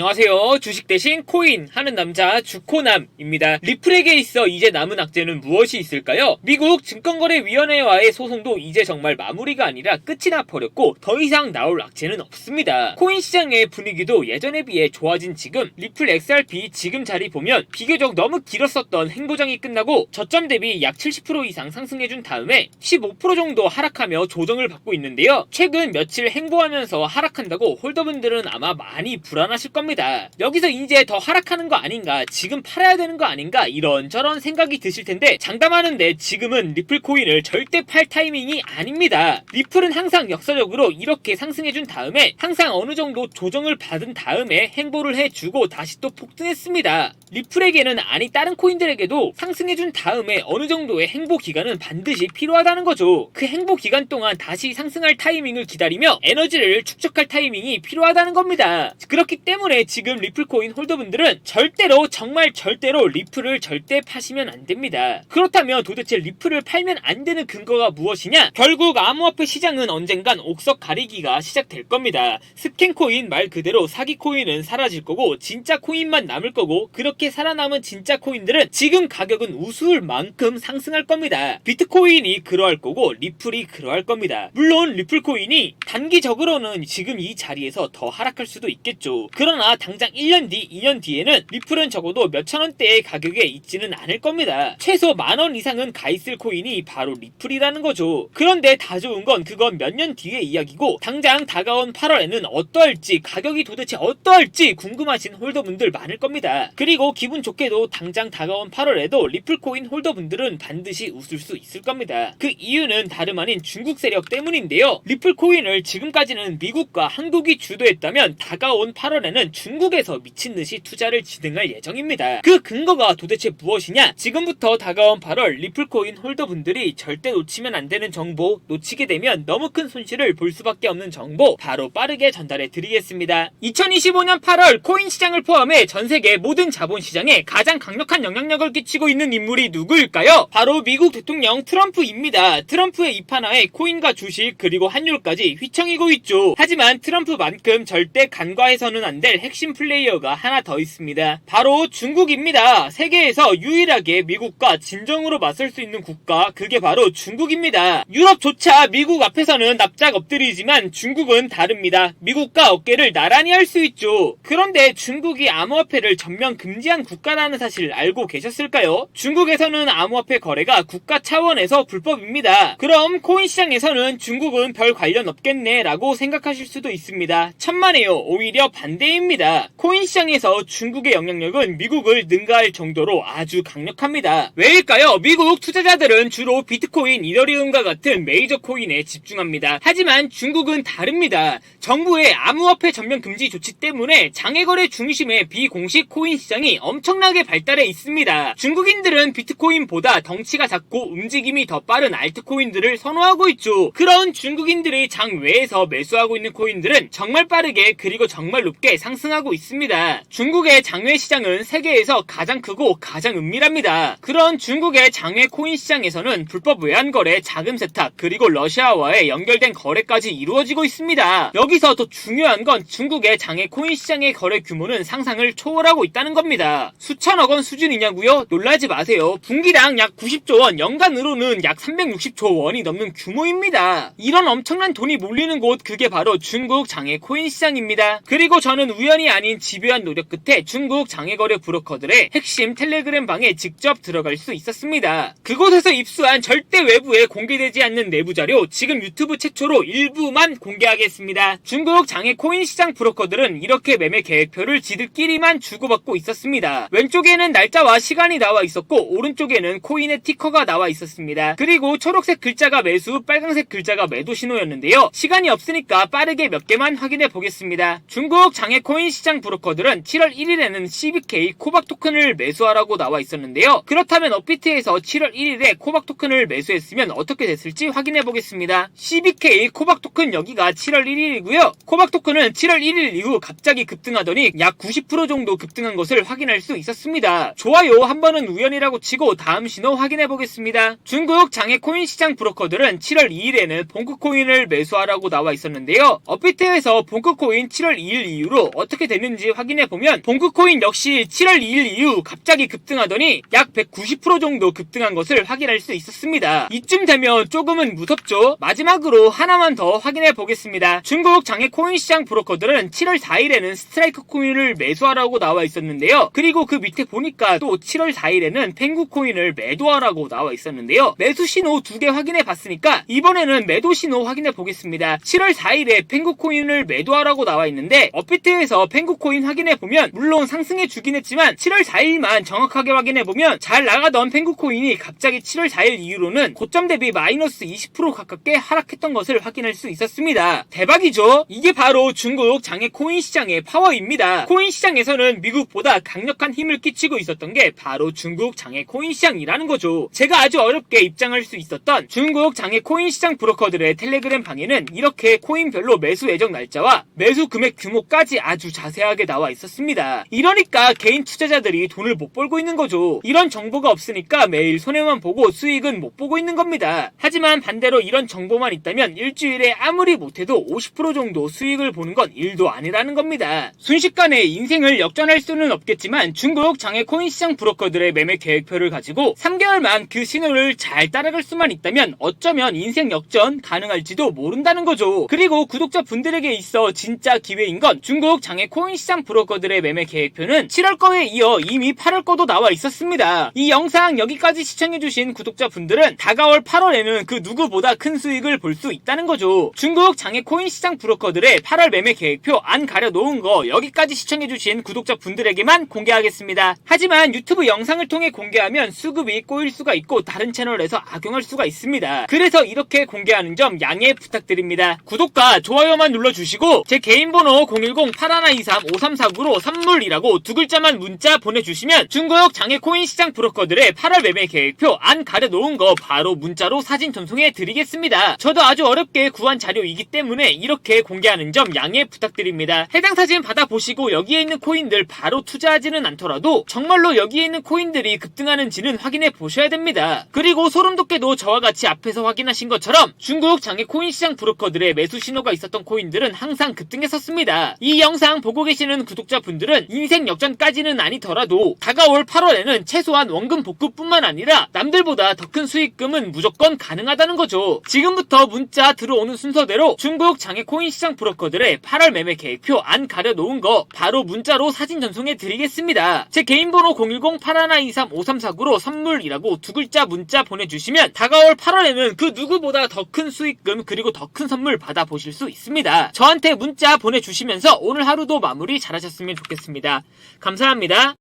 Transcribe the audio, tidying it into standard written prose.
안녕하세요. 주식 대신 코인 하는 남자 주코남입니다. 리플에게 있어 이제 남은 악재는 무엇이 있을까요? 미국 증권거래위원회와의 소송도 이제 정말 마무리가 아니라 끝이 나버렸고 더 이상 나올 악재는 없습니다. 코인 시장의 분위기도 예전에 비해 좋아진 지금 리플 XRP 지금 자리 보면 비교적 너무 길었었던 행보장이 끝나고 저점 대비 약 70% 이상 상승해준 다음에 15% 정도 하락하며 조정을 받고 있는데요. 최근 며칠 행보하면서 하락한다고 홀더분들은 아마 많이 불안하실 겁니다. 여기서 이제 더 하락하는 거 아닌가, 지금 팔아야 되는 거 아닌가, 이런저런 생각이 드실 텐데 장담하는데 지금은 리플 코인을 절대 팔 타이밍이 아닙니다. 리플은 항상 역사적으로 이렇게 상승해준 다음에 항상 어느 정도 조정을 받은 다음에 행보를 해주고 다시 또 폭등했습니다. 리플에게는 아니 다른 코인들에게도 상승해준 다음에 어느 정도의 행보 기간은 반드시 필요하다는 거죠. 그 행보 기간 동안 다시 상승할 타이밍을 기다리며 에너지를 축적할 타이밍이 필요하다는 겁니다. 그렇기 때문에 지금 리플코인 홀더분들은 절대로, 정말 절대로 리플을 절대 파시면 안 됩니다. 그렇다면 도대체 리플을 팔면 안 되는 근거가 무엇이냐? 결국 암호화폐 시장은 언젠간 옥석 가리기가 시작될 겁니다. 스캔코인 말 그대로 사기코인은 사라질 거고 진짜 코인만 남을 거고, 그렇게 살아남은 진짜 코인들은 지금 가격은 우스울 만큼 상승할 겁니다. 비트코인이 그러할 거고 리플이 그러할 겁니다. 물론 리플코인이 단기적으로는 지금 이 자리에서 더 하락할 수도 있겠죠. 그러나 당장 1년 뒤, 2년 뒤에는 리플은 적어도 몇천원대의 가격에 있지는 않을 겁니다. 최소 10,000원 이상은 가있을 코인이 바로 리플이라는 거죠. 그런데 다 좋은 건 그건 몇 년 뒤의 이야기고, 당장 다가온 8월에는 어떠할지, 가격이 도대체 어떠할지 궁금하신 홀더분들 많을 겁니다. 그리고 기분 좋게도 당장 다가온 8월에도 리플코인 홀더분들은 반드시 웃을 수 있을 겁니다. 그 이유는 다름 아닌 중국 세력 때문인데요. 리플코인을 지금까지는 미국과 한국이 주도했다면 다가온 8월에는 중국에서 미친듯이 투자를 진행할 예정입니다. 그 근거가 도대체 무엇이냐? 지금부터 다가온 8월 리플코인 홀더분들이 절대 놓치면 안 되는 정보, 놓치게 되면 너무 큰 손실을 볼 수밖에 없는 정보 바로 빠르게 전달해 드리겠습니다. 2025년 8월 코인 시장을 포함해 전세계 모든 자본시장에 가장 강력한 영향력을 끼치고 있는 인물이 누구일까요? 바로 미국 대통령 트럼프입니다. 트럼프의 입하나에 코인과 주식 그리고 환율까지 휘청이고 있죠. 하지만 트럼프만큼 절대 간과해서는 안 될 핵심 플레이어가 하나 더 있습니다. 바로 중국입니다. 세계에서 유일하게 미국과 진정으로 맞설 수 있는 국가, 그게 바로 중국입니다. 유럽조차 미국 앞에서는 납작 엎드리지만 중국은 다릅니다. 미국과 어깨를 나란히 할 수 있죠. 그런데 중국이 암호화폐를 전면 금지한 국가라는 사실 알고 계셨을까요? 중국에서는 암호화폐 거래가 국가 차원에서 불법입니다. 그럼 코인 시장에서는 중국은 별 관련 없겠네 라고 생각하실 수도 있습니다. 천만에요. 오히려 반대입니다. 코인 시장에서 중국의 영향력은 미국을 능가할 정도로 아주 강력합니다. 왜일까요? 미국 투자자들은 주로 비트코인, 이더리움과 같은 메이저 코인에 집중합니다. 하지만 중국은 다릅니다. 정부의 암호화폐 전면 금지 조치 때문에 장외거래 중심의 비공식 코인 시장이 엄청나게 발달해 있습니다. 중국인들은 비트코인보다 덩치가 작고 움직임이 더 빠른 알트코인들을 선호하고 있죠. 그런 중국인들의 장외에서 매수하고 있는 코인들은 정말 빠르게 그리고 정말 높게 상승하고 있습니다. 중국의 장외 시장은 세계에서 가장 크고 가장 은밀합니다. 그런 중국의 장외 코인 시장에서는 불법 외환 거래, 자금 세탁, 그리고 러시아와의 연결된 거래까지 이루어지고 있습니다. 여기서 더 중요한 건 중국의 장외 코인 시장의 거래 규모는 상상을 초월하고 있다는 겁니다. 수천억 원 수준이냐고요? 놀라지 마세요. 분기당 약 90조 원, 연간으로는 약 360조 원이 넘는 규모입니다. 이런 엄청난 돈이 몰리는 곳, 그게 바로 중국 장외 코인 시장입니다. 그리고 저는 우연이 아닌 집요한 노력 끝에 중국 장외거래 브로커들의 핵심 텔레그램 방에 직접 들어갈 수 있었습니다. 그곳에서 입수한 절대 외부에 공개되지 않는 내부 자료, 지금 유튜브 최초로 일부만 공개하겠습니다. 중국 장외 코인 시장 브로커들은 이렇게 매매 계획표를 지들끼리만 주고받고 있었습니다. 왼쪽에는 날짜와 시간이 나와 있었고 오른쪽에는 코인의 티커가 나와 있었습니다. 그리고 초록색 글자가 매수, 빨간색 글자가 매도 신호였는데요. 시간이 없으니까 빠르게 몇 개만 확인해 보겠습니다. 중국 장외 코인 시장 브로커들은 7월 1일에는 CBK 코박 토큰을 매수하라고 나와 있었는데요. 그렇다면 업비트에서 7월 1일에 코박 토큰을 매수했으면 어떻게 됐을지 확인해 보겠습니다. CBK 코박 토큰 여기가 7월 1일이고요. 코박 토큰은 7월 1일 이후 갑자기 급등하더니 약 90% 정도 급등한 것을 확인할 수 있었습니다. 좋아요, 한 번은 우연이라고 치고 다음 신호 확인해 보겠습니다. 중국 장외 코인 시장 브로커들은 7월 2일에는 봉크코인을 매수하라고 나와 있었는데요. 업비트에서 봉크코인 7월 2일 이후로 어떻게 됐는지 확인해보면 봉구코인 역시 7월 2일 이후 갑자기 급등하더니 약 190% 정도 급등한 것을 확인할 수 있었습니다. 이쯤 되면 조금은 무섭죠. 마지막으로 하나만 더 확인해보겠습니다. 중국 장외 코인 시장 브로커들은 7월 4일에는 스트라이크 코인을 매수하라고 나와 있었는데요. 그리고 그 밑에 보니까 또 7월 4일에는 펭구 코인을 매도하라고 나와 있었는데요. 매수 신호 2개 확인해 봤으니까 이번에는 매도 신호 확인해 보겠습니다. 7월 4일에 펭구 코인을 매도하라고 나와 있는데 업비트에서 펭구 코인 확인해 보면 물론 상승해 주긴 했지만 7월 4일만 정확하게 확인해 보면 잘 나가던 펭구 코인이 갑자기 7월 4일 이후로는 고점 대비 마이너스 20% 가깝게 하락했던 것을 확인할 수 있었습니다. 대박이죠? 이게 바로 중국 장외 코인 시장의 파워입니다. 코인 시장에서는 미국보다 강력한 힘을 끼치고 있었던 게 바로 중국 장외 코인 시장이라는 거죠. 제가 아주 어렵게 입장할 수 있었던 중국 장외 코인 시장 브로커들의 텔레그램 방에는 이렇게 코인별로 매수 예정 날짜와 매수 금액 규모까지 아주 자세하게 나와 있었습니다. 이러니까 개인 투자자들이 돈을 못 벌고 있는 거죠. 이런 정보가 없으니까 매일 손해만 보고 수익은 못 보고 있는 겁니다. 하지만 반대로 이런 정보만 있다면 일주일에 아무리 못해도 50% 정도 수익을 보는 건 일도 아니라는 겁니다. 순식간에 인생을 역전할 수는 없겠지만 중국 장외 코인 시장 브로커들의 매매 계획표를 가지고 3개월만 그 신호를 잘 따라갈 수만 있다면 어쩌면 인생 역전 가능할지도 모른다는 거죠. 그리고 구독자분들에게 있어 진짜 기회인 건 중국 장외 코인 시장 브로커들의 매매 계획표는 7월 거에 이어 이미 8월 거도 나와 있었습니다. 이 영상 여기까지 시청해주신 구독자분들은 다가올 8월에는 그 누구보다 큰 수익을 볼 수 있다는 거죠. 중국 장외 코인 시장 브로커들의 8월 매매 계획표 안 가려놓은 거 여기까지 시청해주신 구독자분들에게만 공개하겠습니다. 하지만 유튜브 영상을 통해 공개하면 수급이 꼬일 수가 있고 다른 채널에서 악용할 수가 있습니다. 그래서 이렇게 공개하는 점 양해 부탁드립니다. 구독과 좋아요만 눌러주시고 제 개인 번호 010-8123-5349로 선물이라고 두 글자만 문자 보내주시면 중국 장외 코인 시장 브로커들의 8월 매매 계획표 안 가려놓은 거 바로 문자로 사진 전송해 드리겠습니다. 저도 아주 어렵게 구한 자료이기 때문에 이렇게 공개하는 점 양해 부탁드립니다. 해당 사진 받아보시고 여기에 있는 코인들 바로 투자하지는 않더라도 정말로 여기에 있는 코인들이 급등하는지는 확인해 보셔야 됩니다. 그리고 소름돋게도 저와 같이 앞에서 확인하신 것처럼 중국 장외 코인 시장 브로커들의 매수 신호가 있었던 코인들은 항상 급등했었습니다. 이 영상 보고 계시는 구독자분들은 인생 역전까지는 아니더라도 다가올 8월에는 최소한 원금 복구뿐만 아니라 남들보다 더 큰 수익금은 무조건 가능하다는 거죠. 지금부터 문자 들어오는 순서대로 중국 장외 코인 시장 브로커들의 8월 매매 계획표 안 가려놓은 거 바로 문자로 사진 전송해 드리겠습니다. 제 개인 번호 010-8123-5349로 선물이라고 두 글자 문자 보내주시면 다가올 8월에는 그 누구보다 더 큰 수익금 그리고 더 큰 선물 받아보실 수 있습니다. 저한테 문자 보내주시면서 오늘 하루도 마무리 잘하셨으면 좋겠습니다. 감사합니다.